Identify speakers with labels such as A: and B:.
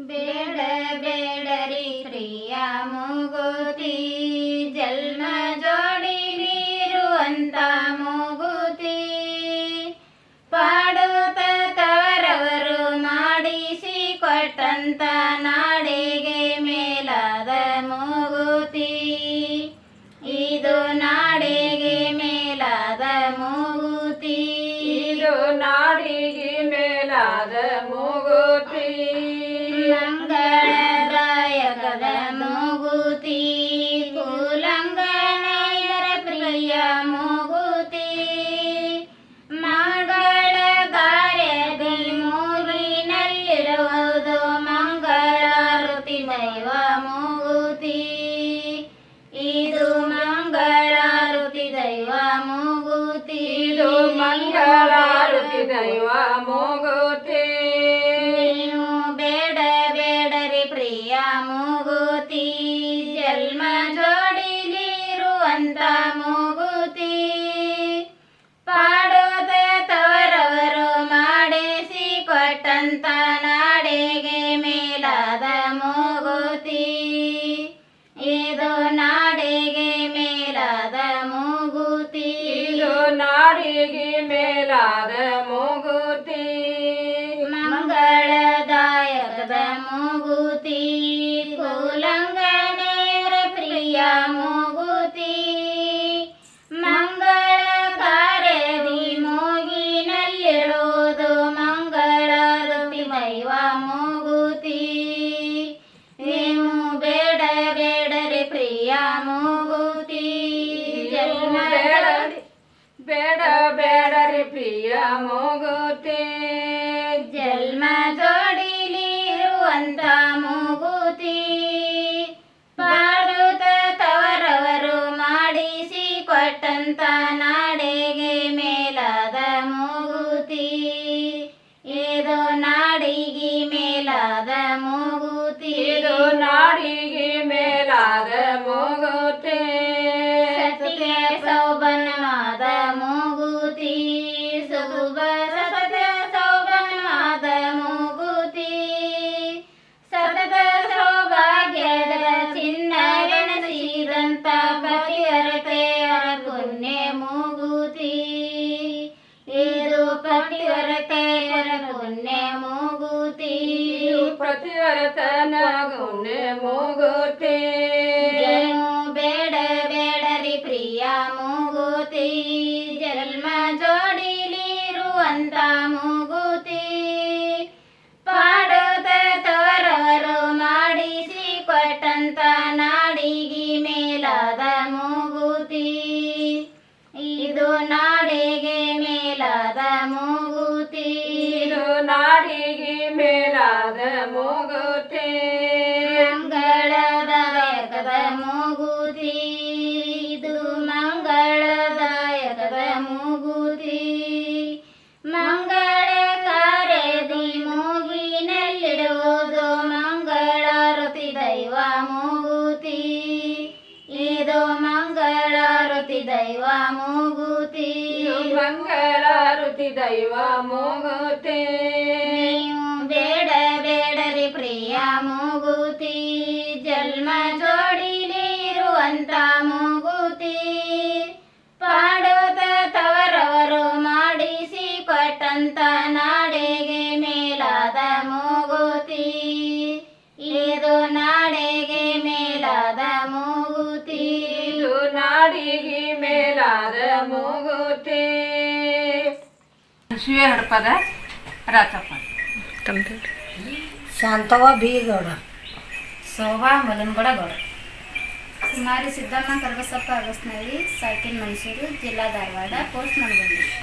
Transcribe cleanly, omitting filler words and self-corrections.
A: ಬೇಡ ಬೇಡರಿ ಪ್ರಿಯ ಮೂಗುತಿ ಜನ್ಮ ಜೋಡಿ ನೀರುವಂತ ಮೂಗುತಿ ಪಾಡುತ್ತ ತವರವರು ಮಾಡಿಸಿ ಕೊಟ್ಟಂತ ನಾಡಿಗೆ ಮೇಲಾದ ಮೂಗುತಿ ಇದು ನಾಡಿಗೆ ಮೇಲಾದ ಮೂಗುತಿ
B: ಇದು ನಾಡಿಗೆ ಮೇಲಾದ ಮೂಗುತಿ
A: ಮಂಗಳದಾಯಕದ ಮೂಗುತಿ ಕುಲಂಗನಯರ ಪ್ರಿಯ ಮೂಗುತಿ ಮಂಗಳ ಕಾರ್ಯದಿ ಮೂಗಿನಲ್ಲಿರುವುದು ಮಂಗಳಾರತಿ ದೈವ ಮೂಗುತಿ ಇದು ಮಂಗಳಾರತಿ ದೈವ ಮೂಗುತಿ
B: ಇದು ಮಂಗಳಾರತಿ ದೈವ ಮೂಗುತಿ
A: ನೀವು ಬೇಡ ಬೇಡರಿ ಪ್ರಿಯ ಮೂಗುತಿ ಜನ್ಮ ಜೋಡಿಲಿರುವಂತ ಮೂಗುತಿ ಪಾಡೋದ ತವರವರು ಮಾಡಿಸಿ ಕೊಟ್ಟಂತ ನಾಡಿಗೆ ಮೇಲಾದ ಮೂಗುತಿ ಇದು ನಾಡಿಗೆ ಮೇಲಾದ ಮೂಗುತಿ
B: ಇದು ನಾಡಿಗೆ ಮೇಲಾದ ಮೂಗುತಿ
A: ಮಂಗಳದಾಯಕದ ಮೂಗುತಿ ಕುಲಂಗನೆಯರ ಪ್ರಿಯ ಮೂಗುತಿ ಮಂಗಳ ಕಾರ್ಯದಿ ಮೂಗಿನಲ್ಲಿರುವುದು ಮಂಗಳಾರತಿ ದೈವ ಮೂಗುತಿ ನೀವು ಬೇಡ ಬೇಡರಿ ಪ್ರಿಯ ಮೂಗುತಿ ಜನ್ಮ
B: ಬೇಡ ಬೇಡರಿ ಪ್ರಿಯ ಮೂಗುತಿ
A: ಜನ್ಮ ಜೋಡಿಲಿರುವಂತ ಮೂಗುತಿ ಪಾಡುತ್ತ ತವರವರು ಮಾಡಿಸಿ ಕೊಟ್ಟಂತ ನಾಡಿಗೆ ಮೇಲಾದ ಮೂಗುತಿ ಇದು ನಾಡಿಗೆ ಮೇಲಾದ ಮೂಗುತಿ
B: ಇದು ನಾಡಿಗೆ ಮೇಲಾದ ಮೂಗುತಿ
A: ಸತಿಗೆ ಸೌಬನವಾದ ಮೂಗುತಿ ಸುಬ ಸತತ ಸೌಬನವಾದ ಮೂಗುತಿ ಸತತ ಸೌಭಾಗ್ಯದ ಚಿನ್ನವೆನಿಸಿದಂತ ಪತಿವರತೆಯರ ಪುಣ್ಯ ಮೂಗುತಿ ಇದು ಪತಿವರತೆಯರ ಪುಣ್ಯ ಮೂಗುತಿ
B: ಪ್ರತಿವರ್ತನ ಗುಣ ಮೂಗುತಿ
A: ನೀವು ಬೇಡ ಬೇಡರಿ ಪ್ರಿಯ ಮೂಗುತಿ ಜನ್ಮ ಜೋಡಿಲಿರುವಂತ ಮೂಗುತಿ ಪಾಡುತ್ತ ತವರವರು ಮಾಡಿಸಿ ಕೊಟ್ಟಂತ ನಾಡಿಗೆ ಮೇಲಾದ ಮೂಗುತಿ ಇದು ನಾಡಿಗೆ ಮೇಲಾದ ಮೂಗುತಿ
B: ಇದು ನಾಡಿಗೆ ಮೇಲಾದ ಮೂಗುತಿ
A: ಮಂಗಳದಾಯಕದ ಮೂಗುತಿ ಇದು ಮಂಗಳದಾಯಕದ ಮೂಗುತಿ ಮಂಗಳ ಕಾರ್ಯದಿ ಮೂಗಿನಲ್ಲಿಡುವುದು ಮಂಗಳಾರತಿ ದೈವ ಮೂಗುತಿ ಇದು ಮಂಗಳಾರತಿ ದೈವ ಮೂಗುತಿ
B: ಮಂಗಳಾರತಿ ದೈವ ಮೂಗುತಿ
A: ನೀವು ಬೇಡ ಬೇಡರಿ ಪ್ರಿಯ ಮೂಗುತಿ ಜನ್ಮ ಜೋಡಿಲಿರುವಂತ ಮೂಗುತಿ ಪಾಡುತ್ತ ತವರವರು ಮಾಡಿಸಿ ಕೊಟ್ಟಂತ ನಾಡಿಗೆ ಮೇಲಾದ ಮೂಗುತಿ ಇದು ನಾಡಿಗೆ ಮೇಲಾದ ಮೂಗುತಿ
B: ಇದು ನಾಡಿಗೆ ಮೇಲಾದ ಮೂಗುತಿ ಶಿವ ಹಡಪದ ರಾಚಪ್ಪ
C: ಶಾಂತವ್ವ ಬೀಗೌಡ
D: ಶೋಭಾ ಮಲನಗೌಡ ಗೌಡ ಕುಮಾರಿ ಸಿದ್ದಮ್ಮ ಕರಬಸಪ್ಪ ಅಗಸ್ನಳ್ಳಿ ಸೈಕಿಲ್ ಮೈಸೂರು ಜಿಲ್ಲಾ ಧಾರವಾಡ ಪೋಸ್ಟ್ ನಲ್ಗೊಂಡಿ